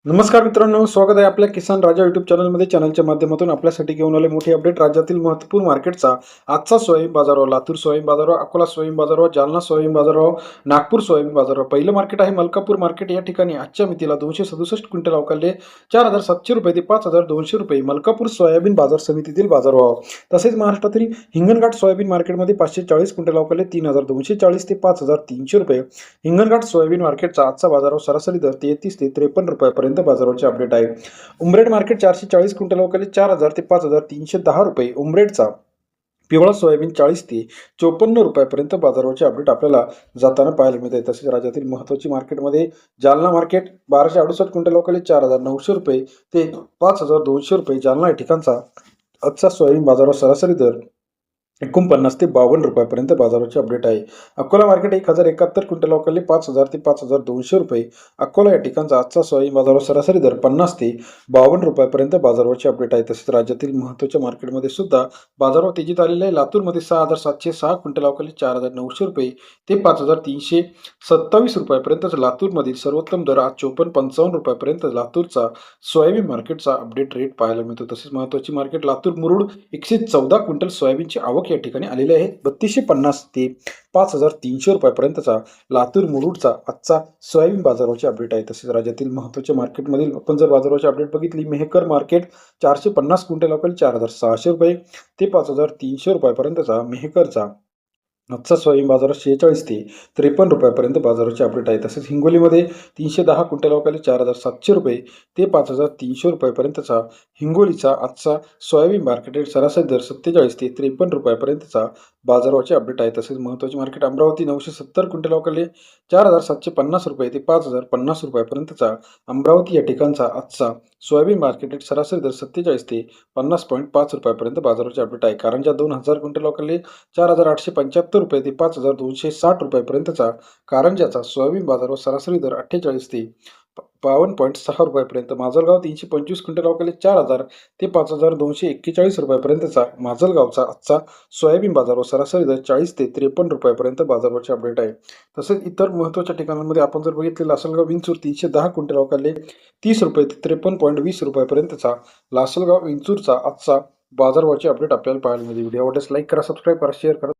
नमस्कार मित्रांनो, स्वागत आहे आपल्या किसान राजा यूट्यूब चॅनलमध्ये. चॅनलच्या माध्यमातून आपल्यासाठी घेऊन आले मोठी अपडेट राज्यातील महत्त्वपूर्ण मार्केटचा. आजचा सोयाबीन बाजारभाव, लातूर सोयाबीन बाजारभाव, अकोला सोयाबीन बाजारभाव, जालना सोयाबीन बाजारभाव, नागपूर सोयाबीन बाजारभाव. पहिलं मार्केट आहे मलकापूर मार्केट. या ठिकाणी आजच्या मितीला 267 क्विंटल अवकाले 4,700 रुपये ते 5,200 रुपये मलकापूर सोयाबीन बाजार समितीतील बाजारभाव. तसेच महाराष्ट्रातील हिंगणघाट सोयाबीन मार्केटमध्ये 540 क्विंटल अवकाले 3,240 ते 5,300 रुपये. हिंगणघाट सोयाबीन मार्केटचा आजचा बाजारभाव सरासरी दर 33 ते 53 रुपयापर्यंत बाजाराचे अपडेट आहे. उमरेड मार्केट 440 क्विंटल अवकाले 4,000 ते 5,310 रुपये. उमरेडचा पिवळा सोयाबीन 40 ते 54 रुपयापर्यंत बाजाराचे अपडेट आपल्याला जाताना पाहायला मिळते. तसेच राज्यातील महत्त्वाची मार्केटमध्ये जालना मार्केट 1268 क्विंटल अवकाले 4,900 रुपये ते 5,200 रुपये. जालना या ठिकाणचा आजचा सोयाबीन बाजारावर सरासरी दर 49 ते 52 रुपयापर्यंत बाजाराचे अपडेट आहे. अकोला मार्केट 1,071 क्विंटल अवकाले 5,000 ते 5,200 रुपये. अकोला या ठिकाणचा आजचा सोयाबीन बाजारावर सरासरी दर 50 ते 52 रुपयापर्यंत बाजाराचे अपडेट आहे. तसेच राज्यातील महत्त्वाच्या मार्केटमध्ये सुद्धा बाजारावर तेजीत आलेले आहे. लातूरमध्ये 6,706 क्विंटल अवकाले 4,900 रुपये ते 5,327 रुपयापर्यंत. लातूरमधील सर्वोत्तम दर आज 54-55 रुपयापर्यंत लातूरचा सोयाबीन मार्केटचा अपडेट रेट पाहायला मिळतो. तसेच महत्त्वाची मार्केट लातूर मुरुड 114 क्विंटल सोयाबीनची आवक या ठिकाणी आलेले आहे. 3250 ते 5,300 रुपयापर्यंतचा लातूर मुरुडचा आजचा सोयाबीन बाजाराचे अपडेट आहे. तसेच राज्यातील महत्त्वाच्या मार्केटमधील आपण जर बाजाराची अपडेट बघितली, मेहकर मार्केट 450 क्विंटल अवकाले 4,600 रुपये ते 5,300 रुपयापर्यंतचा मेहकरचा आजचा सोयाबीन बाजारात 46 ते 53 रुपयापर्यंत बाजाराचे अपडेट आहे. तसेच हिंगोलीमध्ये 310 क्विंटल अवकाले 4,700 रुपये ते 5,300 रुपयापर्यंतचा हिंगोलीचा आजचा सोयाबीन मार्केट रेट सरासरी दर 47 ते 53 रुपयापर्यंतचा बाजाराचे अपडेट आहे. तसेच महत्त्वाची मार्केट अमरावती 970 क्विंटल अवकाले 4,750 रुपये ते 5,050 रुपयापर्यंतचा अमरावती या ठिकाणचा आजचा सोयाबीन मार्केट रेट सरासरी दर 47 ते 50.5 रुपयापर्यंत बाजाराचे अपडेट आहे. कारंजा 2,000 क्विंटल अवकाले 4,875 रुपये ते 5,260 रुपयापर्यंतचा कारंजाचा सोयाबीन बाजारावर सरासरी दर 48 ते 52.6 रुपयापर्यंत. माजलगाव 325 क्विंटल अवकाले 4,000 ते 5,241 रुपयापर्यंतचा माजलगावचा आजचा सोयाबीन बाजारावर सरासरी दर 40 ते 53 रुपयापर्यंत बाजाराचे अपडेट आहे. तसेच इतर महत्त्वाच्या ठिकाणांमध्ये आपण जर बघितले, लासलगाव विंचूर 310 क्विंटल अवकाले 30 रुपये ते 53.20 रुपयापर्यंतचा लासलगाव विंचूरचा आजचा बाजारभावाचे अपडेट आपल्याला पाहायला मिळते. व्हिडिओ आवडल्यास लाईक करा, सबस्क्राईब करा, शेअर करा.